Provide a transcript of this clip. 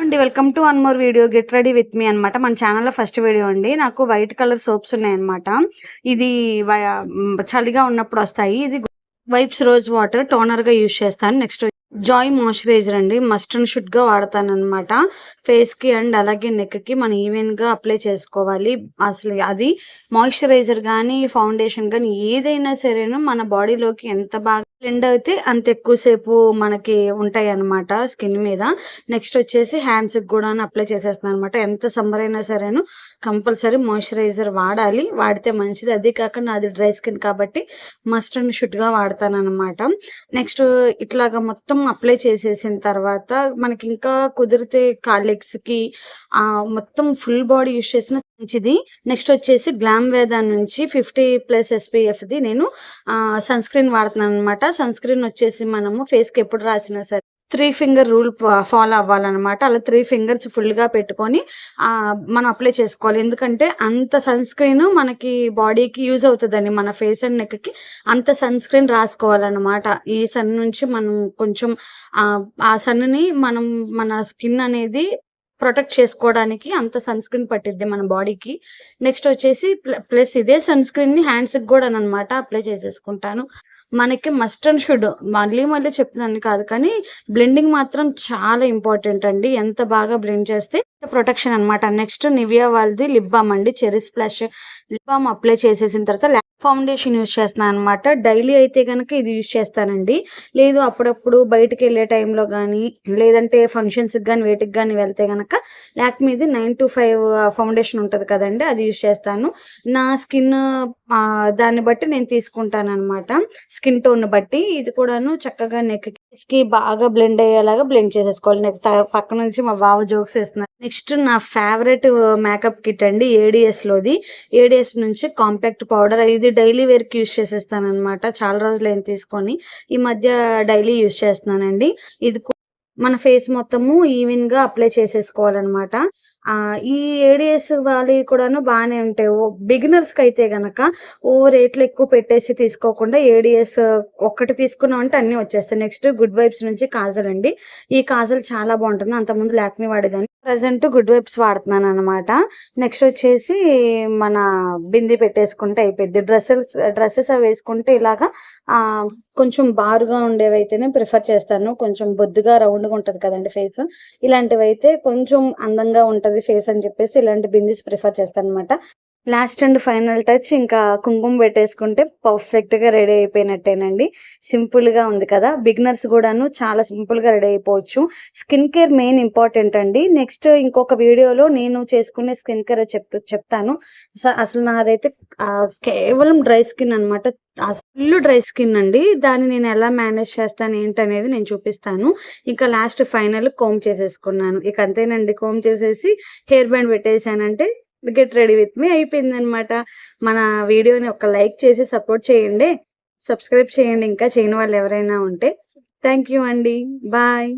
అండి welcome to one more video get ready with me అనమాట. మన ఛానల్లో ఫస్ట్ వీడియో అండి. నాకు వైట్ కలర్ సోప్స్ ఉన్నాయన్నమాట. ఇది చలిగా ఉన్నప్పుడు వస్తాయి. ఇది వైప్స్ రోజ్ వాటర్ టోనర్గా యూజ్ చేస్తాను. నెక్స్ట్ జాయ్ మాయిశ్చరైజర్ అండి, మస్ట్ అండ్ షుడ్గా వాడతాను అనమాట. ఫేస్కి అండ్ అలాగే నెక్కి మనం ఈవెన్గా అప్లై చేసుకోవాలి. అసలు అది మాయిశ్చరైజర్ కానీ ఫౌండేషన్ కానీ ఏదైనా సరేను మన బాడీలోకి ఎంత బాగా బ్లెండ్ అయితే అంత ఎక్కువసేపు మనకి ఉంటాయి అన్నమాట స్కిన్ మీద. నెక్స్ట్ వచ్చేసి హ్యాండ్స్కి కూడా అప్లై చేసేస్తున్నాను అనమాట. ఎంత సమ్మర్ అయినా సరేను కంపల్సరీ మాయిశ్చరైజర్ వాడాలి, వాడితే మంచిది. అదే కాక నాది డ్రై స్కిన్ కాబట్టి మస్ట్ అండ్ షుడ్గా వాడతాను అనమాట. నెక్స్ట్ ఇట్లాగా మొత్తం అప్లై చేసేసిన తర్వాత మనకి ఇంకా కుదిరితే లెగ్స్కి మొత్తం ఫుల్ బాడీ యూజ్ చేసిన మంచిది. నెక్స్ట్ వచ్చేసి గ్లామ్ వేదా నుంచి 50+ SPFది నేను సన్ స్క్రీన్ వాడుతున్నాను అనమాట. సన్ స్క్రీన్ వచ్చేసి మనము ఫేస్కి ఎప్పుడు రాసినా సరే 3 ఫింగర్ రూల్ ఫాలో అవ్వాలన్నమాట. అలా 3 ఫింగర్స్ ఫుల్గా పెట్టుకొని మనం అప్లై చేసుకోవాలి. ఎందుకంటే అంత సన్ స్క్రీన్ మనకి బాడీకి యూజ్ అవుతుందని, మన ఫేస్ అండ్ నెక్కి అంత సన్ స్క్రీన్ రాసుకోవాలన్నమాట. ఈ సన్ నుంచి మనం కొంచెం ఆ సన్ని మన స్కిన్ అనేది ప్రొటెక్ట్ చేసుకోవడానికి అంత సన్ స్క్రీన్ పట్టిద్ది మన బాడీకి. నెక్స్ట్ వచ్చేసి ప్లస్ ఇదే సన్ స్క్రీన్ని హ్యాండ్స్కి కూడా అనమాట అప్లై చేసేసుకుంటాను. మనకి మస్ట్ అండ్ షుడ్ మళ్ళీ చెప్తున్నాను కాదు, కానీ బ్లెండింగ్ మాత్రం చాలా ఇంపార్టెంట్ అండి. ఎంత బాగా బ్లెండ్ చేస్తే ప్రొటెక్షన్ అనమాట. నెక్స్ట్ నివియా వాళ్ళది లిప్ బామ్ అండి, cherry splash lip balm apply చేసేసిన తర్వాత ఫౌండేషన్ యూజ్ చేస్తున్నాను అనమాట. డైలీ అయితే కనుక ఇది యూజ్ చేస్తానండి. లేదు అప్పుడప్పుడు బయటకు వెళ్ళే టైంలో కానీ లేదంటే ఫంక్షన్స్కి కానీ వేటికి కానీ వెళ్తే కనుక లాక్మీది 925 ఫౌండేషన్ ఉంటుంది కదండి, అది యూజ్ చేస్తాను. నా స్కిన్ దాన్ని బట్టి నేను తీసుకుంటాను అనమాట, స్కిన్ టోన్ బట్టి. ఇది కూడాను చక్కగా నెక్కి బాగా బ్లెండ్ అయ్యేలాగా బ్లెండ్ చేసేసుకోవాలి. నెక్ పక్క నుంచి మా బావ జోక్స్ వేస్తున్నారు. నెక్స్ట్ నా ఫేవరెట్ మేకప్ కిట్ అండి, ఏడిఎస్లోది. ఏడిఎస్ నుంచి కాంపాక్ట్ పౌడర్. ఇది డైలీ వేర్కి యూజ్ చేసేస్తాను అనమాట. చాలా రోజులు ఏం తీసుకొని ఈ మధ్య డైలీ యూజ్ చేస్తున్నానండి. ఇది మన ఫేస్ మొత్తము ఈవెన్గా అప్లై చేసేసుకోవాలన్నమాట. ఈ ఏడిఎస్ వాళ్ళవి కూడాను బాగానే ఉంటాయి. బిగినర్స్కి అయితే గనక రేట్లు ఎక్కువ పెట్టేసి తీసుకోకుండా ఏడిఎస్ ఒక్కటి తీసుకున్నామంటే అన్నీ వచ్చేస్తాయి. నెక్స్ట్ గుడ్ వైబ్స్ నుంచి కాజల్ అండి. ఈ కాజల్ చాలా బాగుంటుంది. అంతకుముందు లాక్మీ వాడేదాన్ని, ప్రజెంట్ గుడ్ వైబ్స్ వాడుతున్నాను అనమాట. నెక్స్ట్ వచ్చేసి మన బింది పెట్టేసుకుంటే అయిపోద్ది. డ్రెస్సెస్ అవి వేసుకుంటే ఇలాగా కొంచెం బారుగా ఉండేవైతేనే ప్రిఫర్ చేస్తాను. కొంచెం బొద్దుగా రౌండ్గా ఉంటుంది కదండి ఫేస్, ఇలాంటివి అయితే కొంచెం అందంగా ఉంటుంది ఫేస్ అని చెప్పేసి ఇలాంటి బిందీస్ ప్రిఫర్ చేస్తాను అనమాట. లాస్ట్ అండ్ ఫైనల్ టచ్ ఇంకా కుంకుమ పెట్టేసుకుంటే పర్ఫెక్ట్గా రెడీ అయిపోయినట్టేనండి. సింపుల్గా ఉంది కదా, బిగినర్స్ కూడాను చాలా సింపుల్గా రెడీ అయిపోవచ్చు. స్కిన్ కేర్ మెయిన్ ఇంపార్టెంట్ అండి. నెక్స్ట్ ఇంకొక వీడియోలో నేను చేసుకునే స్కిన్ కేర్ చెప్తాను. అసలు నాదైతే కేవలం డ్రై స్కిన్ అనమాట, ఫుల్ డ్రై స్కిన్ అండి. దాన్ని నేను ఎలా మేనేజ్ చేస్తాను ఏంటనేది నేను చూపిస్తాను. ఇంకా లాస్ట్ ఫైనల్ కోమ్ చేసేసుకున్నాను. ఇక అంతేనండి, కోమ్ చేసేసి హెయిర్ బ్యాండ్ పెట్టేసానంటే గెట్ రెడీ విత్ మీ అయిపోయిందనమాట. మన వీడియోని ఒక లైక్ చేసి సపోర్ట్ చేయండి, సబ్స్క్రైబ్ చేయండి ఇంకా చేయని వాళ్ళు ఎవరైనా ఉంటే. థ్యాంక్ యూ అండి, బాయ్.